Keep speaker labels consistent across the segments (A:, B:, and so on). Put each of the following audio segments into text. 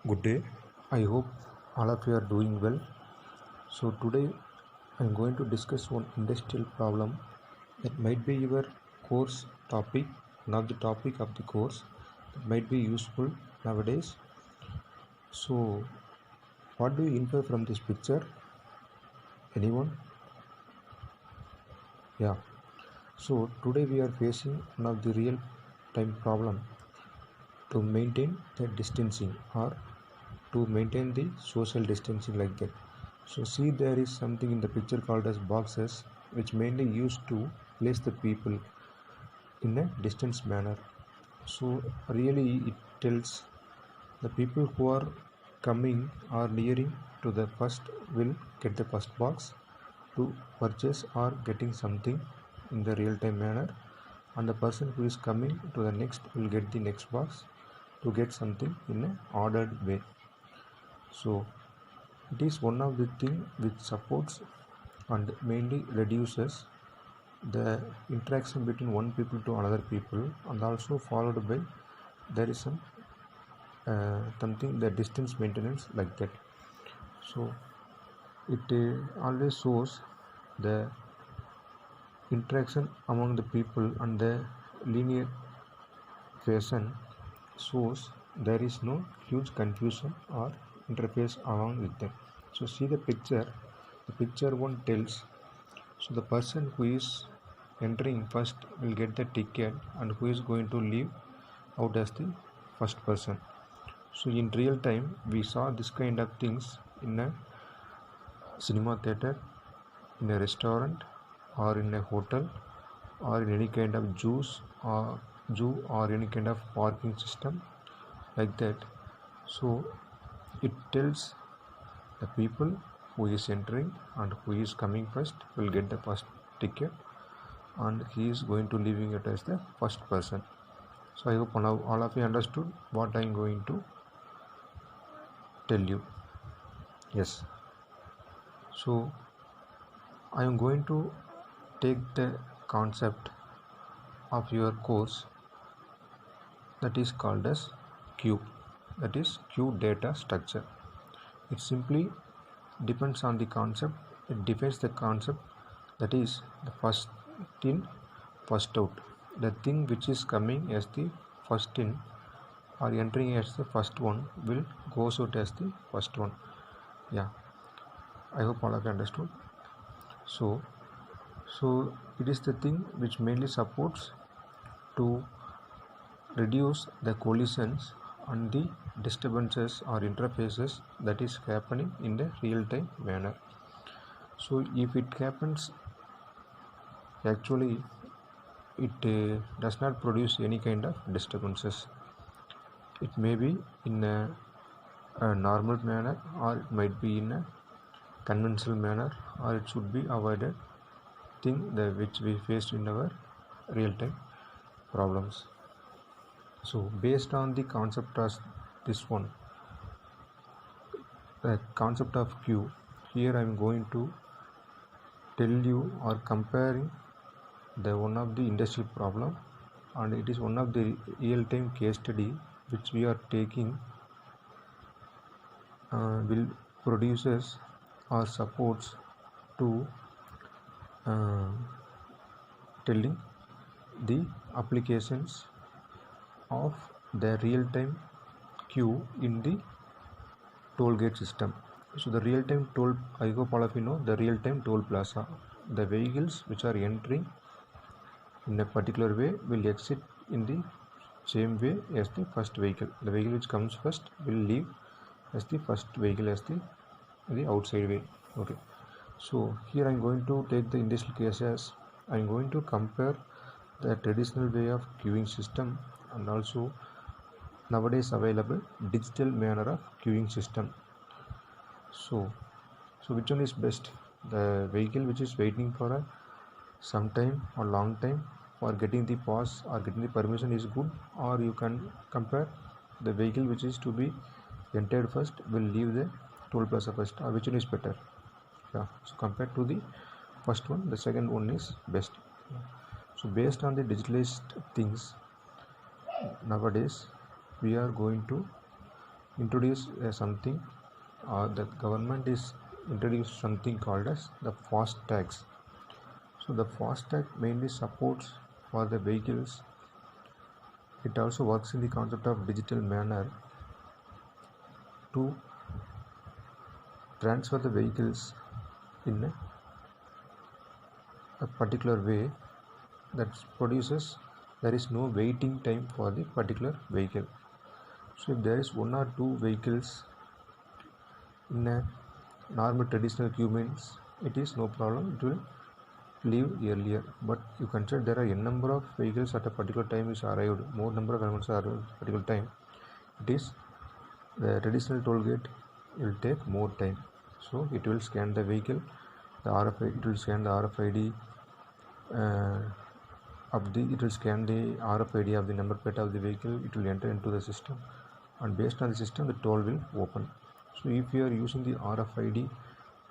A: Good day. I hope all of you are doing well. So today I'm going to discuss one industrial problem that might be your course topic, not the topic of the course, that might be useful nowadays. So what do you infer from this picture? Anyone? Yeah. So today we are facing one of the real time problem to maintain the distancing or to maintain the social distancing like that. So see, there is something in the picture called as boxes, which mainly used to place the people in a distance manner. So really it tells the people who are coming or nearing to the first will get the first box to purchase or getting something in the real time manner, and the person who is coming to the next will get the next box to get something in an ordered way. So it is one of the things which supports and mainly reduces the interaction between one people to another people, and also followed by there is some something the distance maintenance like that. So it always shows the interaction among the people and the linear fashion shows there is no huge confusion or interface along with them. So see the picture one tells, so the person who is entering first will get the ticket and who is going to leave out as the first person. So in real time we saw this kind of things in a cinema theater, in a restaurant, or in a hotel, or in any kind of zoo or any kind of parking system like that. So it tells the people who is entering and who is coming first will get the first ticket, and he is going to leaving it as the first person. So I hope now all of you understood what I am going to tell you. Yes. So I am going to take the concept of your course that is called as queue, that is queue data structure. It simply depends on the concept. It defines the concept that is the first in first out. The thing which is coming as the first in or entering as the first one will goes out as the first one. Yeah, I hope all of you understood. So it is the thing which mainly supports to reduce the collisions and the disturbances or interfaces that is happening in the real time manner. So if it happens, actually it does not produce any kind of disturbances. It may be in a normal manner, or it might be in a conventional manner, or it should be avoided thing which we faced in our real time problems. So based on the concept of this one, the concept of queue, here I am going to tell you or comparing the one of the industrial problem, and it is one of the real-time case study which we are taking will produces or supports to telling the applications of the real-time queue in the toll gate system. So the real-time toll, I hope all of you know the real-time toll plaza. The vehicles which are entering in a particular way will exit in the same way as the first vehicle. The vehicle which comes first will leave as the first vehicle as the outside way. Okay. So here I am going to take the industrial case as I am going to compare the traditional way of queuing system and also nowadays available digital manner of queuing system. So which one is best? The vehicle which is waiting for a some time or long time for getting the pass or getting the permission is good, or you can compare the vehicle which is to be entered first will leave the toll plaza first, or which one is better? Yeah, so compared to the first one, the second one is best. So based on the digitalized things nowadays, we are going to introduce something, the government is introduced something called as the fast tags. So the fast tag mainly supports for the vehicles. It also works in the concept of digital manner to transfer the vehicles in a particular way that produces there is no waiting time for the particular vehicle. So if there is one or two vehicles in a normal traditional queue means it is no problem, it will leave earlier. But you consider there are n number of vehicles at a particular time is arrived, more number of elements are arrived at a particular time, it is the traditional toll gate will take more time. So it will scan the vehicle, the RFID, it will scan the RFID it will scan the RFID of the number plate of the vehicle, it will enter into the system, and based on the system the toll will open. So if you are using the RFID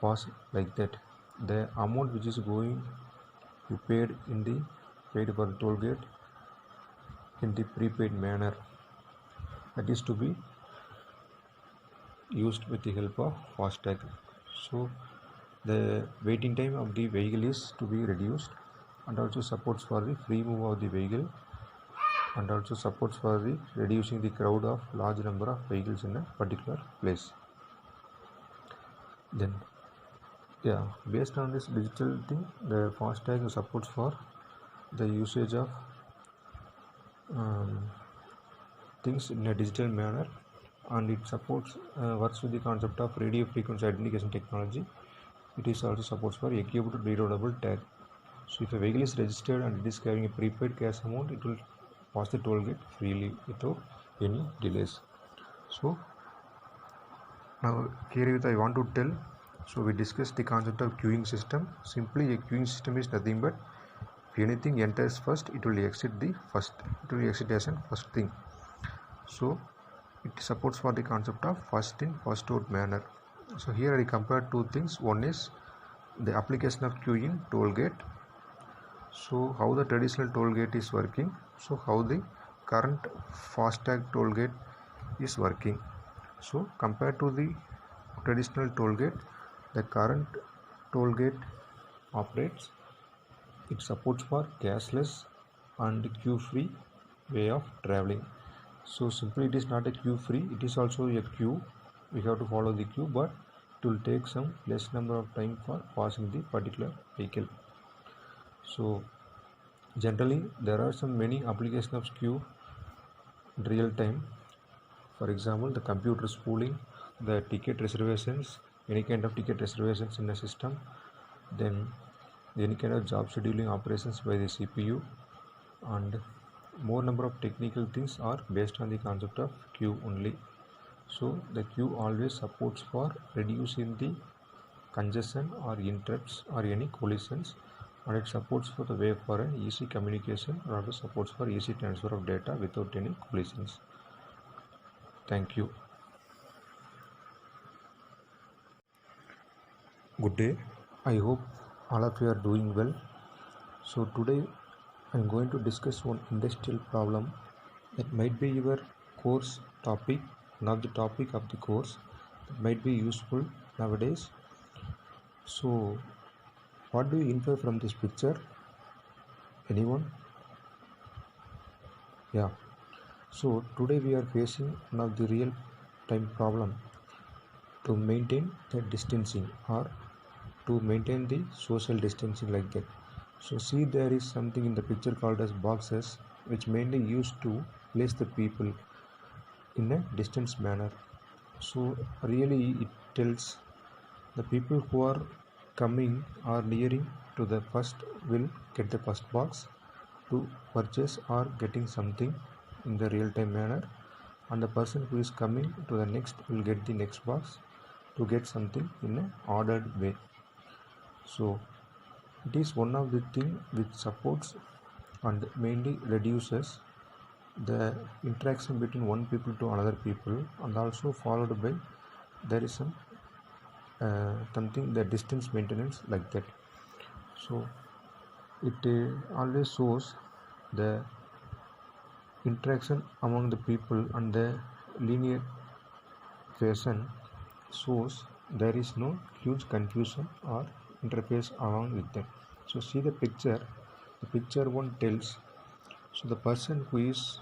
A: pass like that, the amount which is going you paid for the toll gate in the prepaid manner, that is to be used with the help of FASTag. So the waiting time of the vehicle is to be reduced, and also supports for the free move of the vehicle, and also supports for the reducing the crowd of large number of vehicles in a particular place. Then based on this digital thing, the FASTag supports for the usage of things in a digital manner, and it supports works with the concept of radio frequency identification technology. It is also supports for equipped reloadable tag. So if a vehicle is registered and it is carrying a prepaid cash amount, it will pass the toll gate freely without any delays. So now here I want to tell, so we discussed the concept of queuing system. Simply a queuing system is nothing but if anything enters first, it will exit as a first thing. So it supports for the concept of first in first out manner. So here I compared two things. One is the application of queuing toll gate, so how the traditional toll gate is working, so how the current FASTag toll gate is working. So compared to the traditional toll gate, the current toll gate operates, it supports for cashless and queue free way of traveling. So simply it is not a queue free, it is also a queue, we have to follow the queue, but it will take some less number of time for passing the particular vehicle. So generally there are some many applications of queue in real time. For example, the computer spooling, the ticket reservations, any kind of ticket reservations in the system, then any kind of job scheduling operations by the CPU, and more number of technical things are based on the concept of queue only. So the queue always supports for reducing the congestion or interrupts or any collisions, and it supports for the way for an easy communication, or also supports for easy transfer of data without any collisions. Thank you. Good day. I hope all of you are doing well. So today I am going to discuss one industrial problem that might be your course topic, not the topic of the course, that might be useful nowadays. So what do you infer from this picture? Anyone? Yeah. So today we are facing one of the real time problem to maintain the distancing, or to maintain the social distancing like that. So see, there is something in the picture called as boxes, which mainly used to place the people in a distance manner. So really it tells the people who are coming or nearing to the first will get the first box to purchase or getting something in the real time manner, and the person who is coming to the next will get the next box to get something in an ordered way. So it is one of the thing which supports and mainly reduces the interaction between one people to another people, and also followed by there is some something the distance maintenance like that. So it always shows the interaction among the people and the linear situation shows there is no huge confusion or interface along with them. So see the picture. The picture one tells, so the person who is